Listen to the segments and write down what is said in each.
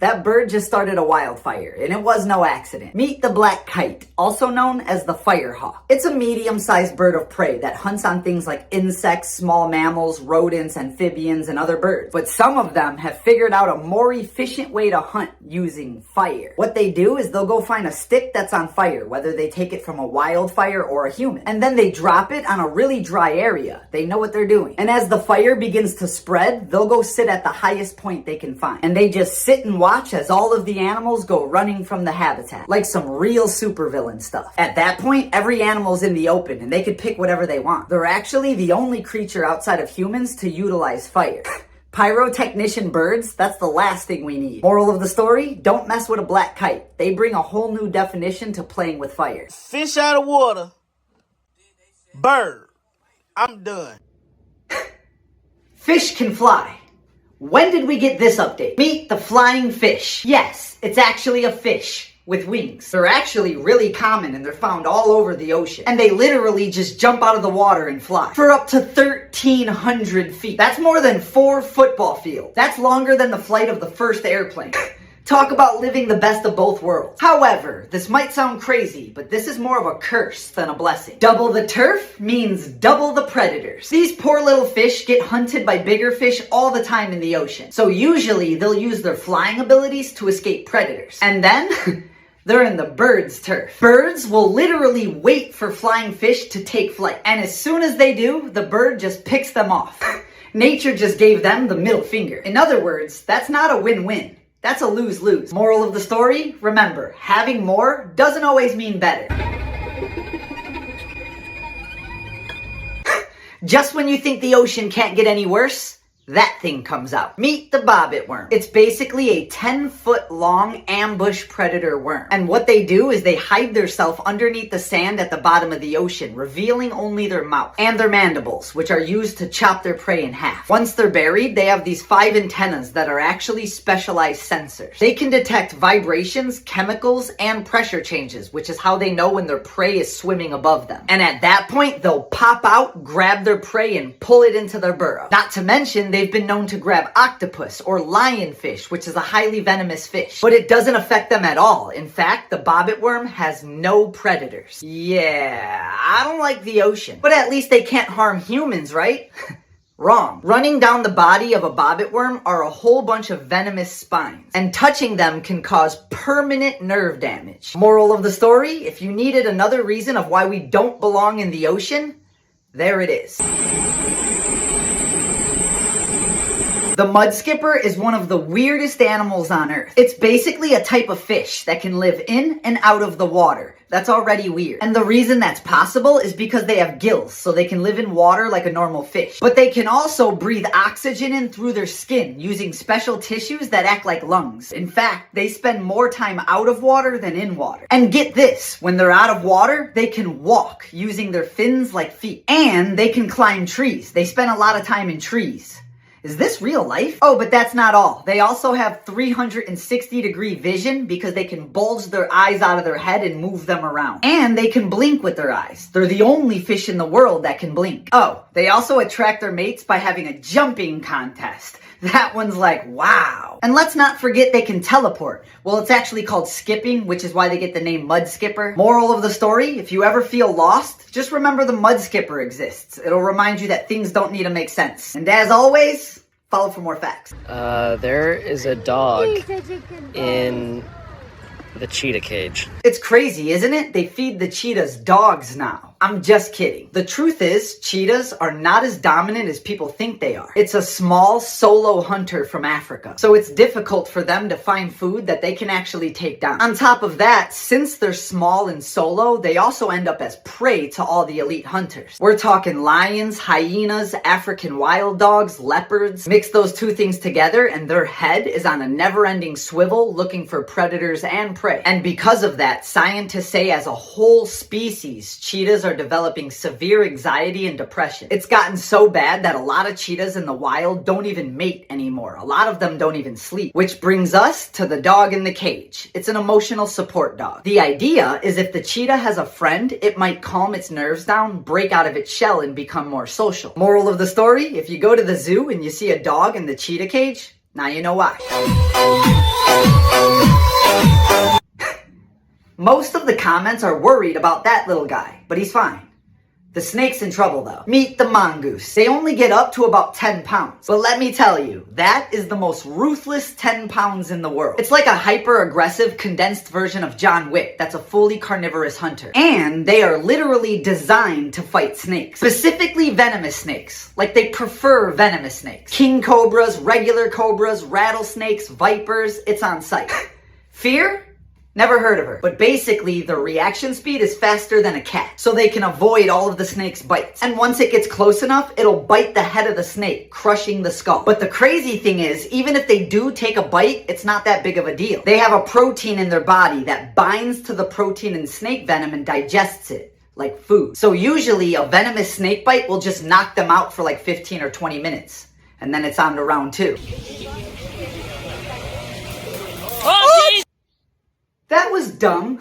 That bird just started a wildfire, and it was no accident. Meet the black kite, also known as the firehawk. It's a medium-sized bird of prey that hunts on things like insects, small mammals, rodents, amphibians, and other birds. But some of them have figured out a more efficient way to hunt using fire. What they do is they'll go find a stick that's on fire, whether they take it from a wildfire or a human, and then they drop it on a really dry area. They know what they're doing. And as the fire begins to spread, they'll go sit at the highest point they can find. And they just sit and watch as all of the animals go running from the habitat, like some real supervillain stuff. At that point, every animal's in the open, and they could pick whatever they want. They're actually the only creature outside of humans to utilize fire. Pyrotechnician birds, that's the last thing we need. Moral of the story, don't mess with a black kite. They bring a whole new definition to playing with fire. Fish out of water. Bird. I'm done. Fish can fly. When did we get this update? Meet the flying fish. Yes, it's actually a fish with wings. They're actually really common and they're found all over the ocean. And they literally just jump out of the water and fly for up to 1,300 feet. That's more than 4 football fields. That's longer than the flight of the first airplane. Talk about living the best of both worlds. However, this might sound crazy, but this is more of a curse than a blessing. Double the turf means double the predators. These poor little fish get hunted by bigger fish all the time in the ocean. So usually they'll use their flying abilities to escape predators. And then they're in the bird's turf. Birds will literally wait for flying fish to take flight. And as soon as they do, the bird just picks them off. Nature just gave them the middle finger. In other words, that's not a win-win. That's a lose-lose. Moral of the story, remember, having more doesn't always mean better. Just when you think the ocean can't get any worse, that thing comes out. Meet the bobbit worm. It's basically a 10-foot long ambush predator worm. And what they do is they hide themselves underneath the sand at the bottom of the ocean, revealing only their mouth and their mandibles, which are used to chop their prey in half. Once they're buried, they have these 5 antennas that are actually specialized sensors. They can detect vibrations, chemicals, and pressure changes, which is how they know when their prey is swimming above them. And at that point, they'll pop out, grab their prey, and pull it into their burrow. Not to mention, they've been known to grab octopus or lionfish, which is a highly venomous fish. But it doesn't affect them at all. In fact, the bobbit worm has no predators. Yeah, I don't like the ocean. But at least they can't harm humans, right? Wrong. Running down the body of a bobbit worm are a whole bunch of venomous spines, and touching them can cause permanent nerve damage. Moral of the story, if you needed another reason of why we don't belong in the ocean, there it is. The mud skipper is one of the weirdest animals on Earth. It's basically a type of fish that can live in and out of the water. That's already weird. And the reason that's possible is because they have gills, so they can live in water like a normal fish. But they can also breathe oxygen in through their skin using special tissues that act like lungs. In fact, they spend more time out of water than in water. And get this, when they're out of water, they can walk using their fins like feet. And they can climb trees. They spend a lot of time in trees. Is this real life? Oh, but that's not all. They also have 360-degree vision because they can bulge their eyes out of their head and move them around. And they can blink with their eyes. They're the only fish in the world that can blink. Oh, they also attract their mates by having a jumping contest. That one's like, wow. And let's not forget they can teleport. Well, it's actually called skipping, which is why they get the name mud skipper. Moral of the story, if you ever feel lost, just remember the mud skipper exists. It'll remind you that things don't need to make sense. And as always, follow for more facts. There is a dog in the cheetah cage. It's crazy, isn't it? They feed the cheetahs dogs now. I'm just kidding. The truth is, cheetahs are not as dominant as people think they are. It's a small solo hunter from Africa, so it's difficult for them to find food that they can actually take down. On top of that, since they're small and solo, they also end up as prey to all the elite hunters. We're talking lions, hyenas, African wild dogs, leopards. Mix those two things together and their head is on a never-ending swivel looking for predators and prey. And because of that, scientists say as a whole species, cheetahs are developing severe anxiety and depression. It's gotten so bad that a lot of cheetahs in the wild don't even mate anymore. A lot of them don't even sleep. Which brings us to the dog in the cage. It's an emotional support dog. The idea is if the cheetah has a friend, it might calm its nerves down, break out of its shell, and become more social. Moral of the story, if you go to the zoo and you see a dog in the cheetah cage, Now you know why. Most of the comments are worried about that little guy, but he's fine. The snake's in trouble though. Meet the mongoose. They only get up to about 10 pounds. But let me tell you, that is the most ruthless 10 pounds in the world. It's like a hyper-aggressive, condensed version of John Wick that's a fully carnivorous hunter. And they are literally designed to fight snakes. Specifically venomous snakes. Like they prefer venomous snakes. King cobras, regular cobras, rattlesnakes, vipers, it's on sight. Fear? Never heard of her. But basically, the reaction speed is faster than a cat, so they can avoid all of the snake's bites. And once it gets close enough, it'll bite the head of the snake, crushing the skull. But the crazy thing is, even if they do take a bite, it's not that big of a deal. They have a protein in their body that binds to the protein in snake venom and digests it, like food. So usually, a venomous snake bite will just knock them out for like 15 or 20 minutes. And then it's on to round 2. That was dumb.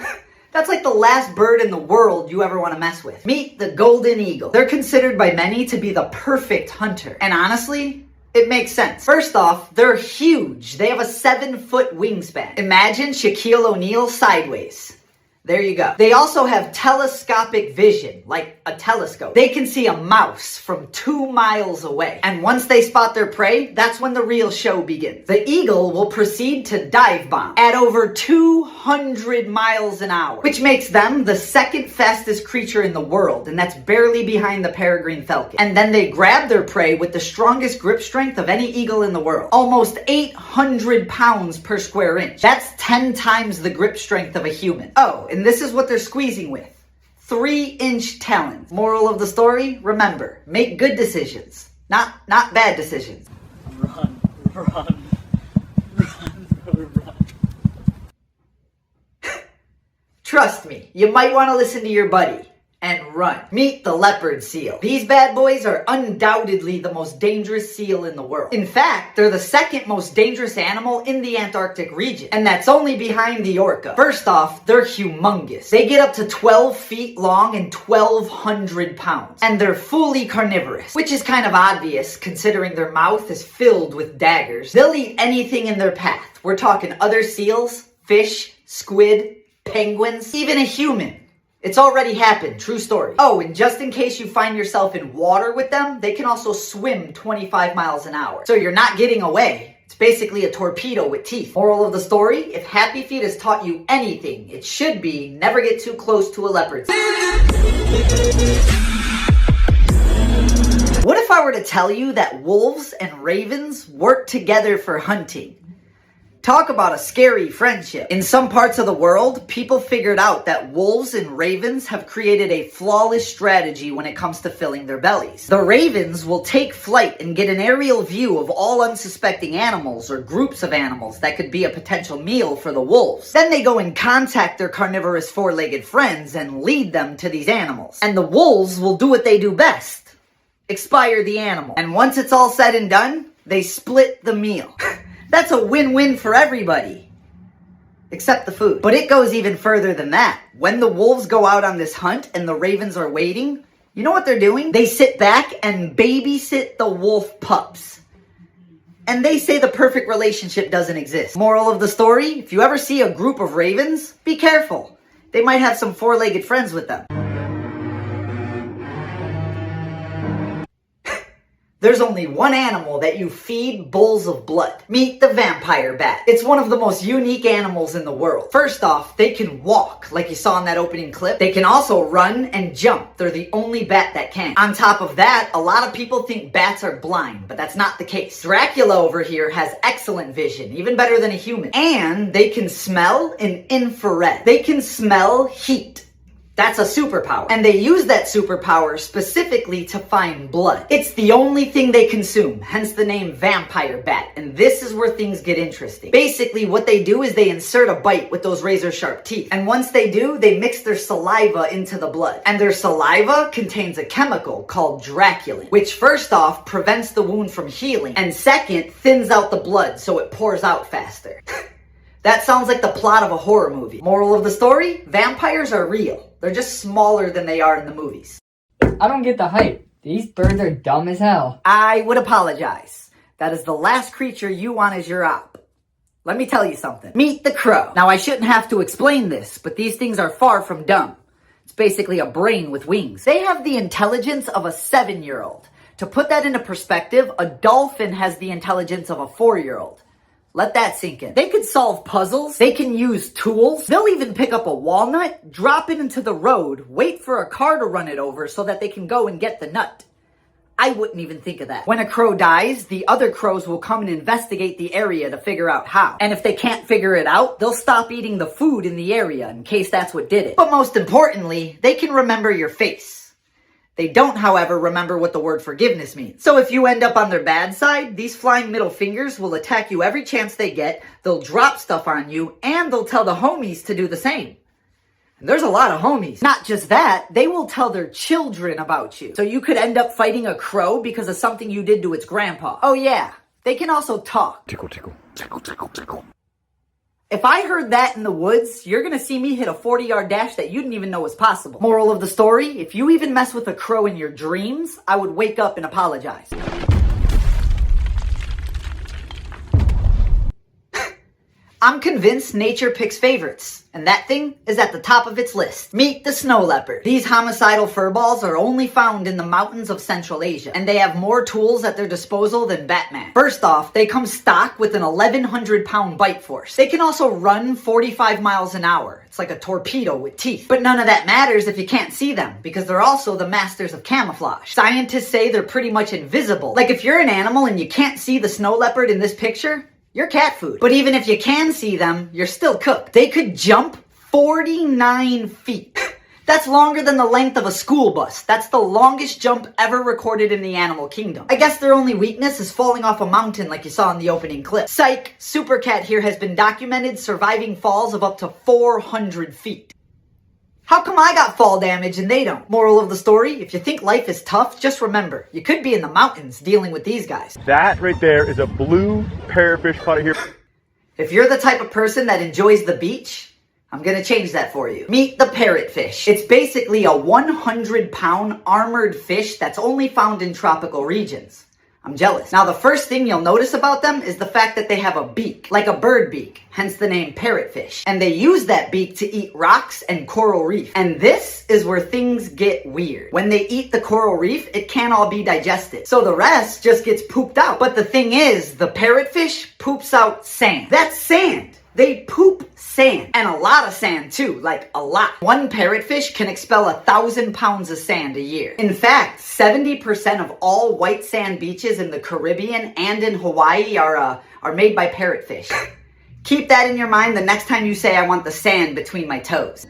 That's like the last bird in the world you ever want to mess with. Meet the golden eagle. They're considered by many to be the perfect hunter. And honestly, it makes sense. First off, they're huge. They have a 7-foot wingspan. Imagine Shaquille O'Neal sideways. There you go. They also have telescopic vision, like a telescope. They can see a mouse from 2 miles away. And once they spot their prey, that's when the real show begins. The eagle will proceed to dive bomb at over 200 miles an hour, which makes them the second fastest creature in the world, and that's barely behind the peregrine falcon. And then they grab their prey with the strongest grip strength of any eagle in the world. Almost 800 pounds per square inch. That's 10 times the grip strength of a human. Oh, and this is what they're squeezing with. 3-inch talons. Moral of the story, remember, make good decisions, not bad decisions. Run, run, run. Trust me, you might want to listen to your buddy and run. Meet the leopard seal. These bad boys are undoubtedly the most dangerous seal in the world. In fact, they're the second most dangerous animal in the Antarctic region, and that's only behind the orca. First off, they're humongous. They get up to 12 feet long and 1,200 pounds, and they're fully carnivorous, which is kind of obvious considering their mouth is filled with daggers. They'll eat anything in their path. We're talking other seals, fish, squid, penguins, even a human. It's already happened, true story. Oh, and just in case you find yourself in water with them, they can also swim 25 miles an hour. So you're not getting away. It's basically a torpedo with teeth. Moral of the story, if Happy Feet has taught you anything, it should be never get too close to a leopard. What if I were to tell you that wolves and ravens work together for hunting? Talk about a scary friendship. In some parts of the world, people figured out that wolves and ravens have created a flawless strategy when it comes to filling their bellies. The ravens will take flight and get an aerial view of all unsuspecting animals or groups of animals that could be a potential meal for the wolves. Then they go and contact their carnivorous four-legged friends and lead them to these animals. And the wolves will do what they do best: expire the animal. And once it's all said and done, they split the meal. That's a win-win for everybody, except the food. But it goes even further than that. When the wolves go out on this hunt and the ravens are waiting, you know what they're doing? They sit back and babysit the wolf pups. And they say the perfect relationship doesn't exist. Moral of the story, if you ever see a group of ravens, be careful. They might have some four-legged friends with them. There's only one animal that you feed bowls of blood. Meet the vampire bat. It's one of the most unique animals in the world. First off, they can walk, like you saw in that opening clip. They can also run and jump. They're the only bat that can. On top of that, a lot of people think bats are blind, but that's not the case. Dracula over here has excellent vision, even better than a human. And they can smell in infrared. They can smell heat. That's a superpower. And they use that superpower specifically to find blood. It's the only thing they consume, hence the name vampire bat. And this is where things get interesting. Basically, what they do is they insert a bite with those razor sharp teeth. And once they do, they mix their saliva into the blood. And their saliva contains a chemical called draculin, which first off prevents the wound from healing, and second, thins out the blood so it pours out faster. That sounds like the plot of a horror movie. Moral of the story? Vampires are real. They're just smaller than they are in the movies. I don't get the hype. These birds are dumb as hell. I would apologize. That is the last creature you want as your op. Let me tell you something. Meet the crow. Now, I shouldn't have to explain this, but these things are far from dumb. It's basically a brain with wings. They have the intelligence of a 7-year-old. To put that into perspective, a dolphin has the intelligence of a 4-year-old. Let that sink in. They can solve puzzles. They can use tools. They'll even pick up a walnut, drop it into the road, wait for a car to run it over so that they can go and get the nut. I wouldn't even think of that. When a crow dies, the other crows will come and investigate the area to figure out how. And if they can't figure it out, they'll stop eating the food in the area in case that's what did it. But most importantly, they can remember your face. They don't, however, remember what the word forgiveness means. So if you end up on their bad side, these flying middle fingers will attack you every chance they get, they'll drop stuff on you, and they'll tell the homies to do the same. And there's a lot of homies. Not just that, they will tell their children about you. So you could end up fighting a crow because of something you did to its grandpa. Oh yeah, they can also talk. Tickle, tickle, tickle, tickle, tickle. If I heard that in the woods, you're gonna see me hit a 40-yard dash that you didn't even know was possible. Moral of the story, if you even mess with a crow in your dreams, I would wake up and apologize. I'm convinced nature picks favorites, and that thing is at the top of its list. Meet the snow leopard. These homicidal furballs are only found in the mountains of Central Asia, and they have more tools at their disposal than Batman. First off, they come stock with an 1,100-pound bite force. They can also run 45 miles an hour. It's like a torpedo with teeth. But none of that matters if you can't see them, because they're also the masters of camouflage. Scientists say they're pretty much invisible. Like if you're an animal and you can't see the snow leopard in this picture, you're cat food. But even if you can see them, you're still cooked. They could jump 49 feet. That's longer than the length of a school bus. That's the longest jump ever recorded in the animal kingdom. I guess their only weakness is falling off a mountain like you saw in the opening clip. Psych, Supercat here has been documented surviving falls of up to 400 feet. How come I got fall damage and they don't? Moral of the story, if you think life is tough, just remember, you could be in the mountains dealing with these guys. That right there is a blue parrotfish caught it here. If you're the type of person that enjoys the beach, I'm gonna change that for you. Meet the parrotfish. It's basically a 100-pound armored fish that's only found in tropical regions. I'm jealous. Now, the first thing you'll notice about them is the fact that they have a beak, like a bird beak, hence the name parrotfish. And they use that beak to eat rocks and coral reef. And this is where things get weird. When they eat the coral reef, it can't all be digested. So the rest just gets pooped out. But the thing is, the parrotfish poops out sand. That's sand. They poop sand. And a lot of sand too, like a lot. One parrotfish can expel 1,000 pounds of sand a year. In fact, 70% of all white sand beaches in the Caribbean and in Hawaii are made by parrotfish. Keep that in your mind the next time you say, I want the sand between my toes.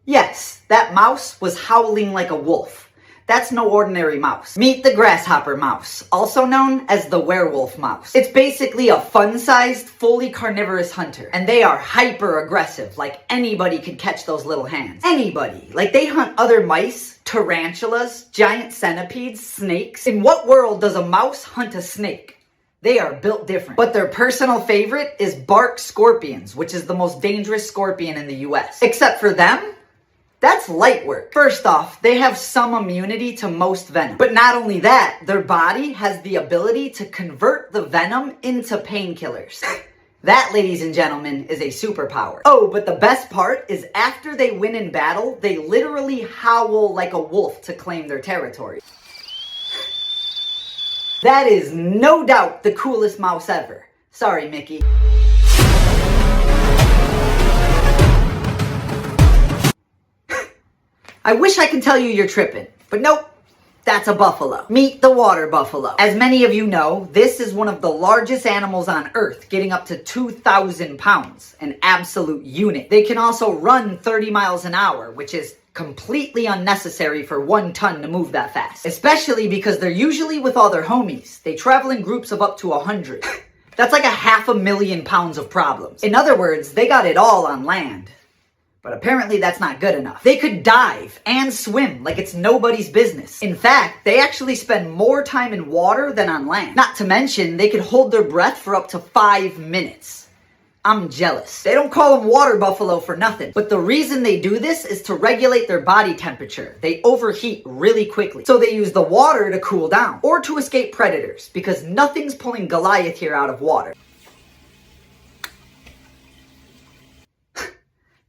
Yes, that mouse was howling like a wolf. That's no ordinary mouse. Meet the grasshopper mouse, also known as the werewolf mouse. It's basically a fun-sized, fully carnivorous hunter. And they are hyper-aggressive, like anybody could catch those little hands. Anybody. Like they hunt other mice, tarantulas, giant centipedes, snakes. In what world does a mouse hunt a snake? They are built different. But their personal favorite is bark scorpions, which is the most dangerous scorpion in the US. Except for them, that's light work. First off, they have some immunity to most venom. But not only that, their body has the ability to convert the venom into painkillers. That, ladies and gentlemen, is a superpower. Oh, but the best part is after they win in battle, they literally howl like a wolf to claim their territory. That is no doubt the coolest mouse ever. Sorry, Mickey. I wish I could tell you you're tripping, but nope, that's a buffalo. Meet the water buffalo. As many of you know, this is one of the largest animals on Earth, getting up to 2,000 pounds, an absolute unit. They can also run 30 miles an hour, which is completely unnecessary for 1 ton to move that fast. Especially because they're usually with all their homies. They travel in groups of up to 100. That's like 500,000 pounds of problems. In other words, they got it all on land. But apparently that's not good enough. They could dive and swim like it's nobody's business. In fact, they actually spend more time in water than on land. Not to mention, they could hold their breath for up to 5 minutes. I'm jealous. They don't call them water buffalo for nothing. But the reason they do this is to regulate their body temperature. They overheat really quickly. So they use the water to cool down or to escape predators because nothing's pulling Goliath here out of water.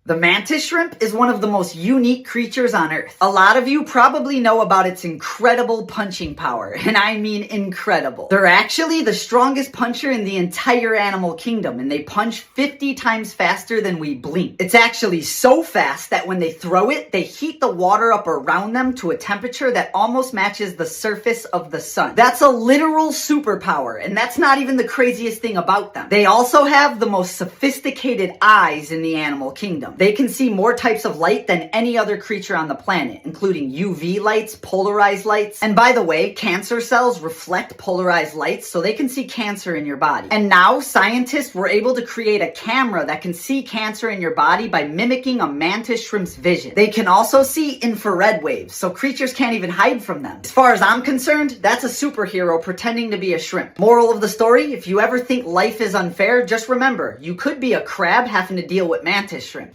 The mantis shrimp is one of the most unique creatures on Earth. A lot of you probably know about its incredible punching power, and I mean incredible. They're actually the strongest puncher in the entire animal kingdom, and they punch 50 times faster than we blink. It's actually so fast that when they throw it, they heat the water up around them to a temperature that almost matches the surface of the sun. That's a literal superpower, and that's not even the craziest thing about them. They also have the most sophisticated eyes in the animal kingdom. They can see more types of light than any other creature on the planet, including UV lights, polarized lights. And by the way, cancer cells reflect polarized lights, so they can see cancer in your body. And now scientists were able to create a camera that can see cancer in your body by mimicking a mantis shrimp's vision. They can also see infrared waves, so creatures can't even hide from them. As far as I'm concerned, that's a superhero pretending to be a shrimp. Moral of the story, if you ever think life is unfair, just remember, you could be a crab having to deal with mantis shrimp.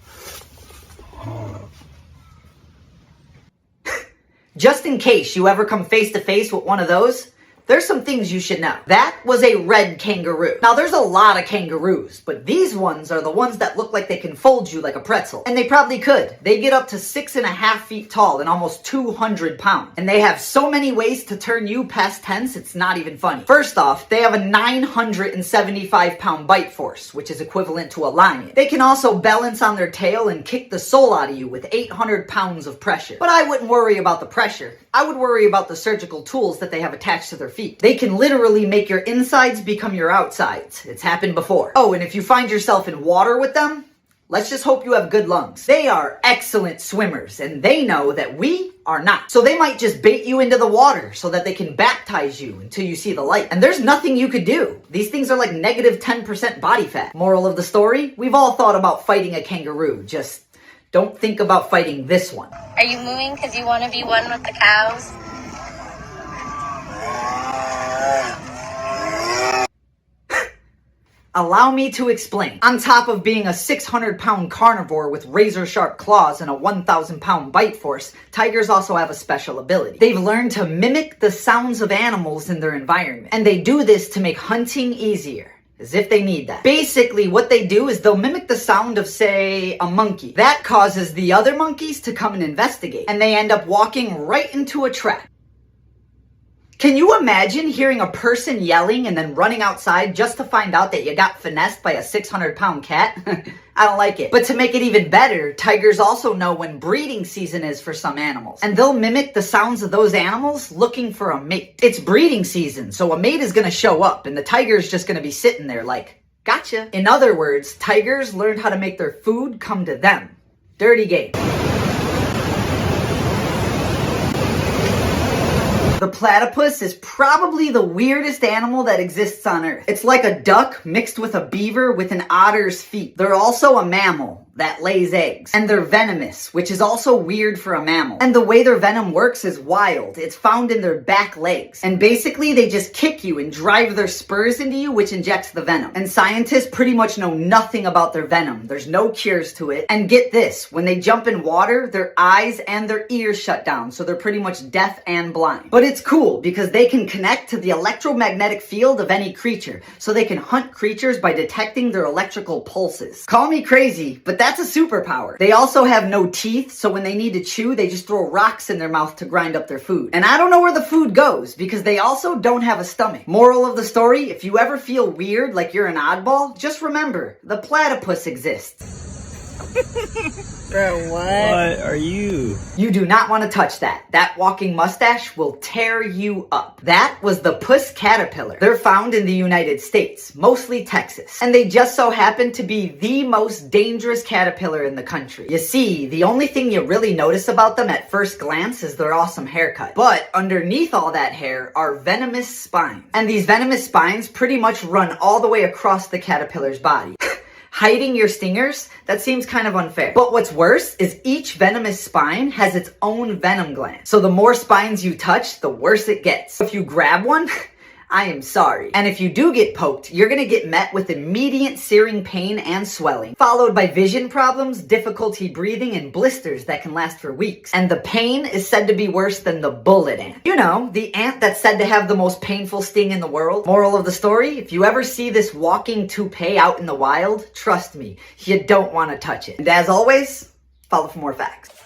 Just in case you ever come face to face with one of those, there's some things you should know. That was a red kangaroo. Now there's a lot of kangaroos, but these ones are the ones that look like they can fold you like a pretzel. And they probably could. They get up to 6.5 feet tall and almost 200 pounds. And they have so many ways to turn you past tense, it's not even funny. First off, they have a 975 pound bite force, which is equivalent to a lion. They can also balance on their tail and kick the soul out of you with 800 pounds of pressure. But I wouldn't worry about the pressure. I would worry about the surgical tools that they have attached to their feet. They can literally make your insides become your outsides. It's happened before. Oh, and if you find yourself in water with them, let's just hope you have good lungs. They are excellent swimmers, and they know that we are not. So they might just bait you into the water so that they can baptize you until you see the light. And there's nothing you could do. These things are like negative 10% body fat. Moral of the story, we've all thought about fighting a kangaroo. Just don't think about fighting this one. Are you moving because you want to be one with the cows? Allow me to explain. On top of being a 600-pound carnivore with razor-sharp claws and a 1,000-pound bite force, tigers also have a special ability. They've learned to mimic the sounds of animals in their environment, and they do this to make hunting easier. As if they need that. Basically, what they do is they'll mimic the sound of, say, a monkey. That causes the other monkeys to come and investigate, and they end up walking right into a trap. Can you imagine hearing a person yelling and then running outside just to find out that you got finessed by a 600-pound cat? I don't like it. But to make it even better, tigers also know when breeding season is for some animals. And they'll mimic the sounds of those animals looking for a mate. It's breeding season, so a mate is gonna show up and the tiger's just gonna be sitting there like, gotcha. In other words, tigers learned how to make their food come to them. Dirty game. The platypus is probably the weirdest animal that exists on Earth. It's like a duck mixed with a beaver with an otter's feet. They're also a mammal that lays eggs. And they're venomous, which is also weird for a mammal. And the way their venom works is wild. It's found in their back legs. And basically, they just kick you and drive their spurs into you, which injects the venom. And scientists pretty much know nothing about their venom. There's no cures to it. And get this, when they jump in water, their eyes and their ears shut down, so they're pretty much deaf and blind. But it's cool because they can connect to the electromagnetic field of any creature, so they can hunt creatures by detecting their electrical pulses. Call me crazy, but that's a superpower. They also have no teeth, so when they need to chew, they just throw rocks in their mouth to grind up their food. And I don't know where the food goes, because they also don't have a stomach. Moral of the story, if you ever feel weird like you're an oddball, just remember, the platypus exists. Bro, what are you? You do not want to touch that. That walking mustache will tear you up. That was the puss caterpillar. They're found in the United States, mostly Texas. And they just so happen to be the most dangerous caterpillar in the country. You see, the only thing you really notice about them at first glance is their awesome haircut. But underneath all that hair are venomous spines. And these venomous spines pretty much run all the way across the caterpillar's body. Hiding your stingers? That seems kind of unfair. But what's worse is each venomous spine has its own venom gland. So the more spines you touch, the worse it gets. If you grab one, I am sorry. And if you do get poked, you're gonna get met with immediate searing pain and swelling, followed by vision problems, difficulty breathing, and blisters that can last for weeks. And the pain is said to be worse than the bullet ant. You know, the ant that's said to have the most painful sting in the world. Moral of the story, if you ever see this walking toupee out in the wild, trust me, you don't want to touch it. And as always, follow for more facts.